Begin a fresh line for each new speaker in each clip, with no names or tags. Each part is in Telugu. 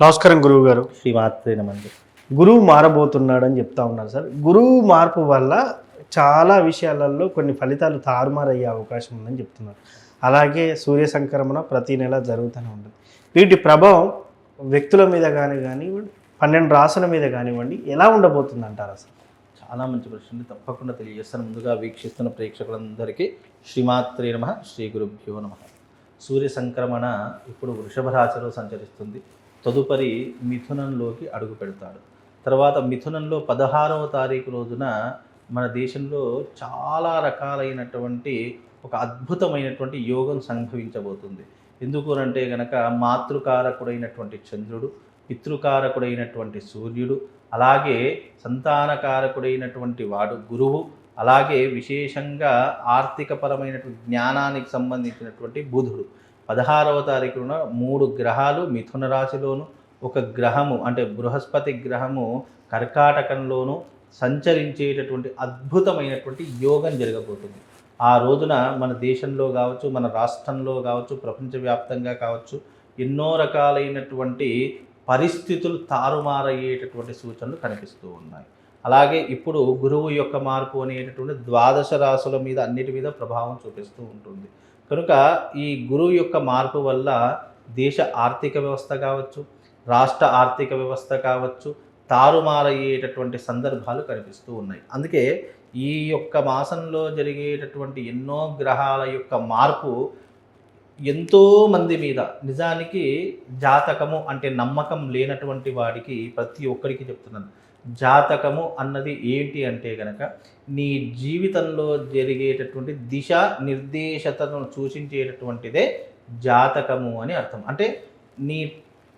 నమస్కారం గురువు గారు.
శ్రీమాత్రే నమః.
గురువు మారబోతున్నాడని చెప్తా ఉన్నారు సార్. గురువు మార్పు వల్ల చాలా విషయాలలో కొన్ని ఫలితాలు తారుమారయ్యే అవకాశం ఉందని చెప్తున్నారు. అలాగే సూర్య సంక్రమణ ప్రతి నెల జరుగుతూనే ఉంటుంది. వీటి ప్రభావం వ్యక్తుల మీద కానివ్వండి, 12 రాసుల మీద కానివ్వండి ఎలా ఉండబోతుంది అంటారా సార్?
చాలా మంచి ప్రశ్న, తప్పకుండా తెలియజేస్తాను. ముందుగా వీక్షిస్తున్న ప్రేక్షకులందరికీ శ్రీమాత్రే నమః, శ్రీ గురుభ్యో నమః. సూర్య సంక్రమణ ఇప్పుడు వృషభ రాశిలో సంచరిస్తుంది. తదుపరి మిథునంలోకి అడుగు పెడతాడు. తర్వాత మిథునంలో 16వ తారీఖు రోజున మన దేశంలో చాలా రకాలైనటువంటి ఒక అద్భుతమైనటువంటి యోగం సంభవించబోతుంది. ఎందుకు అంటే గనక మాతృకారకుడైనటువంటి చంద్రుడు, పితృకారకుడైనటువంటి సూర్యుడు, అలాగే సంతానకారకుడైనటువంటి వాడు గురువు, అలాగే విశేషంగా ఆర్థికపరమైనటువంటి జ్ఞానానికి సంబంధించినటువంటి బుధుడు 16వ తారీఖున 3 గ్రహాలు మిథున రాశిలోను, ఒక గ్రహము అంటే బృహస్పతి గ్రహము కర్కాటకంలోను సంచరించేటటువంటి అద్భుతమైనటువంటి యోగం జరగబోతుంది. ఆ రోజున మన దేశంలో కావచ్చు, మన రాష్ట్రంలో కావచ్చు, ప్రపంచవ్యాప్తంగా కావచ్చు, ఎన్నో రకాలైనటువంటి పరిస్థితులు తారుమారయ్యేటటువంటి సూచనలు కనిపిస్తూ ఉన్నాయి. అలాగే ఇప్పుడు గురువు యొక్క మార్పు అనేటటువంటి 12 రాశుల మీద అన్నిటి మీద ప్రభావం చూపిస్తూ ఉంటుంది. కనుక ఈ గురువు యొక్క మార్పు వల్ల దేశ ఆర్థిక వ్యవస్థ కావచ్చు, రాష్ట్ర ఆర్థిక వ్యవస్థ కావచ్చు, తారుమారయ్యేటటువంటి సందర్భాలు కనిపిస్తూ ఉన్నాయి. అందుకే ఈ యొక్క మాసంలో జరిగేటటువంటి ఎన్నో గ్రహాల యొక్క మార్పు ఎంతోమంది మీద, నిజానికి జాతకము అంటే నమ్మకం లేనటువంటి వాడికి ప్రతి ఒక్కరికి చెప్తున్నాను, జాతకము అన్నది ఏంటి అంటే కనుక నీ జీవితంలో జరిగేటటువంటి దిశ నిర్దేశతను సూచించేటటువంటిదే జాతకము అని అర్థం. అంటే నీ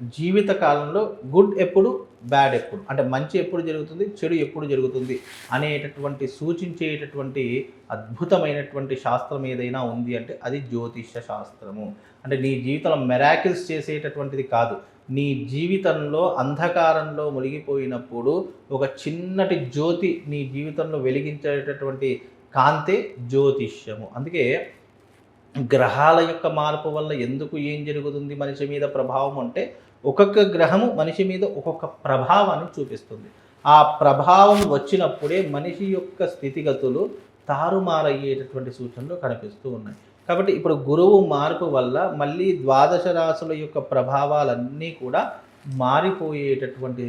జీవిత కాలంలో గుడ్ ఎప్పుడు, బ్యాడ్ ఎప్పుడు, అంటే మంచి ఎప్పుడు జరుగుతుంది, చెడు ఎప్పుడు జరుగుతుంది అనేటటువంటి సూచించేటటువంటి అద్భుతమైనటువంటి శాస్త్రం ఏదైనా ఉంది అంటే అది జ్యోతిష్య శాస్త్రము. అంటే నీ జీవితంలో మెరాకిల్స్ చేసేటటువంటిది కాదు, నీ జీవితంలో అంధకారంలో మునిగిపోయినప్పుడు ఒక చిన్నటి జ్యోతి నీ జీవితంలో వెలిగించేటటువంటి కాంతే జ్యోతిష్యము. అందుకే గ్రహాల యొక్క మార్పు వల్ల ఎందుకు ఏం జరుగుతుంది మనిషి మీద ప్రభావం అంటే, ఒక్కొక్క గ్రహము మనిషి మీద ఒక్కొక్క ప్రభావాన్ని చూపిస్తుంది. ఆ ప్రభావం వచ్చినప్పుడే మనిషి యొక్క స్థితిగతులు తారుమారయ్యేటటువంటి సూచనలు కనిపిస్తూ ఉన్నాయి. కాబట్టి ఇప్పుడు గురువు మార్పు వల్ల మళ్ళీ 12 రాశుల యొక్క ప్రభావాలన్నీ కూడా మారిపోయేటటువంటి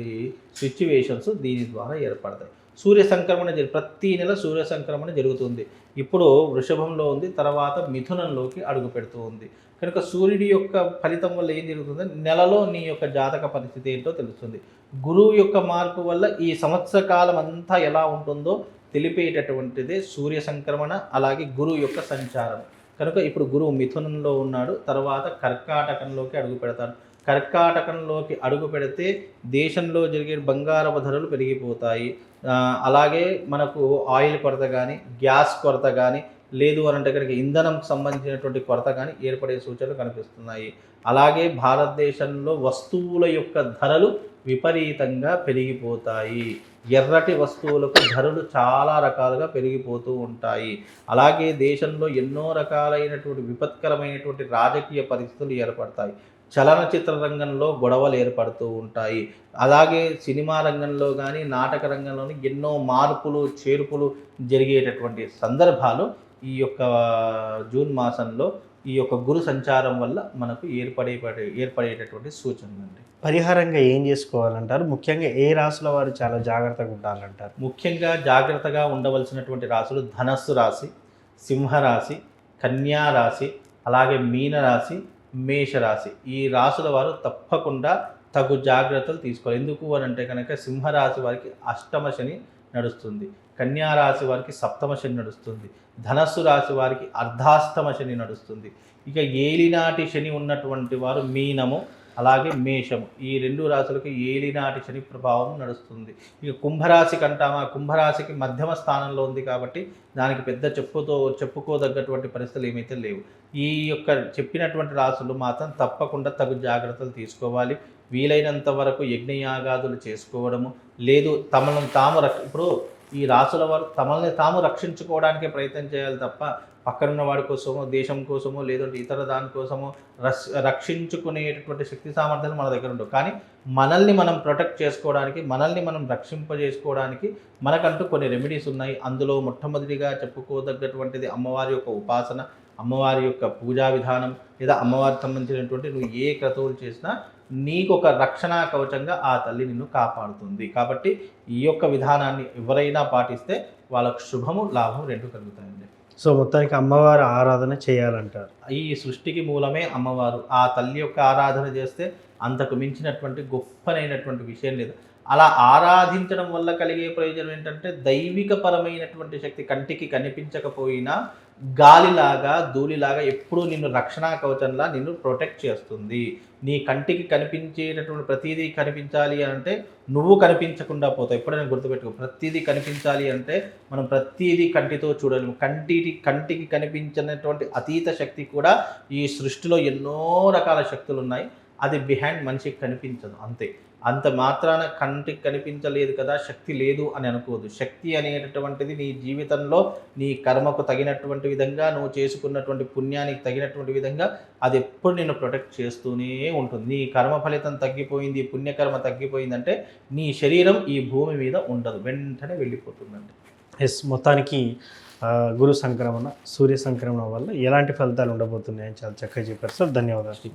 సిచ్యువేషన్స్ దీని ద్వారా ఏర్పడతాయి. సూర్య సంక్రమణ ప్రతి నెల సూర్య సంక్రమణ జరుగుతుంది. ఇప్పుడు వృషభంలో ఉంది, తర్వాత మిథునంలోకి అడుగు పెడుతూ ఉంది. కనుక సూర్యుడి యొక్క ఫలితం వల్ల ఏం జరుగుతుంది, నెలలో నీ యొక్క జాతక పరిస్థితి ఏంటో తెలుస్తుంది. గురువు యొక్క మార్పు వల్ల ఈ సంవత్సర కాలం అంతా ఎలా ఉంటుందో తెలిపేటటువంటిదే సూర్య సంక్రమణ, అలాగే గురువు యొక్క సంచారం. కనుక ఇప్పుడు గురువు మిథునంలో ఉన్నాడు, తర్వాత కర్కాటకంలోకి అడుగు పెడతాడు. కర్కాటకంలోకి అడుగు పెడితే దేశంలో జరిగే బంగారపు ధరలు పెరిగిపోతాయి. అలాగే మనకు ఆయిల్ కొరత కానీ, గ్యాస్ కొరత కానీ, లేదు అని అంటే కనుక ఇంధనంకి సంబంధించినటువంటి కొరత కానీ ఏర్పడే సూచనలు కనిపిస్తున్నాయి. అలాగే భారతదేశంలో వస్తువుల యొక్క ధరలు విపరీతంగా పెరిగిపోతాయి. ఎర్రటి వస్తువులకు ధరలు చాలా రకాలుగా పెరిగిపోతూ ఉంటాయి. అలాగే దేశంలో ఎన్నో రకాలైనటువంటి విపత్కరమైనటువంటి రాజకీయ పరిస్థితులు ఏర్పడతాయి. చలనచిత్ర రంగంలో గొడవలు ఏర్పడుతూ ఉంటాయి. అలాగే సినిమా రంగంలో కానీ, నాటక రంగంలోని ఎన్నో మార్పులు చేర్పులు జరిగేటటువంటి సందర్భాలు ఈ యొక్క జూన్ మాసంలో ఈ యొక్క గురు సంచారం వల్ల మనకు ఏర్పడేటటువంటి సూచనలు అండి.
పరిహారంగా ఏం చేసుకోవాలంటారు? ముఖ్యంగా ఏ రాశుల వారు చాలా జాగ్రత్తగా ఉండాలంటారు?
ముఖ్యంగా జాగ్రత్తగా ఉండవలసినటువంటి రాశులు ధనస్సు రాశి, సింహరాశి, కన్యా రాశి, అలాగే మీనరాశి, మేషరాశి. ఈ రాశుల వారు తప్పకుండా తగు జాగ్రత్తలు తీసుకోవాలి. ఎందుకు అని అంటే కనుక సింహరాశి వారికి అష్టమ శని నడుస్తుంది, కన్యా రాశి వారికి సప్తమ శని నడుస్తుంది, ధనస్సు రాశి వారికి అర్ధాష్టమ శని నడుస్తుంది. ఇక ఏలినాటి శని ఉన్నటువంటి వారు మీనము, అలాగే మేషము, ఈ 2 రాశులకు ఏలినాటి శని ప్రభావం నడుస్తుంది. ఇక కుంభరాశికి అంటామా, కుంభరాశికి మధ్యమ స్థానంలో ఉంది కాబట్టి దానికి పెద్ద చెప్పుకోదగ్గటువంటి పరిస్థితులు ఏమైతే లేవు. ఈ యొక్క చెప్పినటువంటి రాశులు మాత్రం తప్పకుండా తగు జాగ్రత్తలు తీసుకోవాలి. వీలైనంత వరకు యజ్ఞయాగాదులు చేసుకోవడము, లేదు తమను తాము ఇప్పుడు ఈ రాశుల వారు తమల్ని తాము రక్షించుకోవడానికే ప్రయత్నం చేయాలి తప్ప పక్కనున్న వాడి కోసమో దేశం కోసమో లేదంటే ఇతర దానికోసమో రక్షించుకునేటటువంటి శక్తి సామర్థ్యాలు మన దగ్గర ఉండవు. కానీ మనల్ని మనం ప్రొటెక్ట్ చేసుకోవడానికి, మనల్ని మనం రక్షింపజేసుకోవడానికి మనకంటూ కొన్ని రెమెడీస్ ఉన్నాయి. అందులో మొట్టమొదటిగా చెప్పుకోదగ్గటువంటిది అమ్మవారి యొక్క ఉపాసన, అమ్మవారి యొక్క పూజా విధానం, లేదా అమ్మవారికి సంబంధించినటువంటి నువ్వు ఏ క్రతువులు చేసినా నీకు ఒక రక్షణా కవచంగా ఆ తల్లి నిన్ను కాపాడుతుంది. కాబట్టి ఈ యొక్క విధానాన్ని ఎవరైనా పాటిస్తే వాళ్ళకు శుభము లాభం రెండు కలుగుతాయండి.
సో మొత్తానికి అమ్మవారి ఆరాధన చేయాలంటారు.
ఈ సృష్టికి మూలమే అమ్మవారు. ఆ తల్లి యొక్క ఆరాధన చేస్తే అంతకు మించినటువంటి గొప్పనైనటువంటి విషయం లేదు. అలా ఆరాధించడం వల్ల కలిగే ప్రయోజనం ఏంటంటే దైవిక పరమైనటువంటి శక్తి కంటికి కనిపించకపోయినా గాలిలాగా ధూళిలాగా ఎప్పుడూ నిన్ను రక్షణా కవచంలా నిన్ను ప్రొటెక్ట్ చేస్తుంది. నీ కంటికి కనిపించేటటువంటి ప్రతిదీ కనిపించాలి అంటే నువ్వు కనిపించకుండా పోతావు. ఎప్పుడైనా గుర్తుపెట్టుకో, ప్రతిదీ కనిపించాలి అంటే మనం ప్రతిదీ కంటితో చూడలేము. కంటికి కనిపించినటువంటి అతీత శక్తి కూడా ఈ సృష్టిలో ఎన్నో రకాల శక్తులు ఉన్నాయి. అది బిహైండ్ మనిషికి కనిపించదు, అంతే. అంత మాత్రాన కంటికి కనిపించలేదు కదా శక్తి లేదు అని అనుకోదు. శక్తి అనేటటువంటిది నీ జీవితంలో నీ కర్మకు తగినటువంటి విధంగా, నువ్వు చేసుకున్నటువంటి పుణ్యానికి తగినటువంటి విధంగా అది ఎప్పుడు నిన్ను ప్రొటెక్ట్ చేస్తూనే ఉంటుంది. నీ కర్మ ఫలితం తగ్గిపోయింది, పుణ్యకర్మ తగ్గిపోయిందంటే నీ శరీరం ఈ భూమి మీద ఉండదు, వెంటనే వెళ్ళిపోతుందండి.
ఎస్, మొత్తానికి గురు సంక్రమణ, సూర్య సంక్రమణ వల్ల ఎలాంటి ఫలితాలు ఉండబోతున్నాయని చాలా చక్కగా చెప్పారు సార్. ధన్యవాదాలు.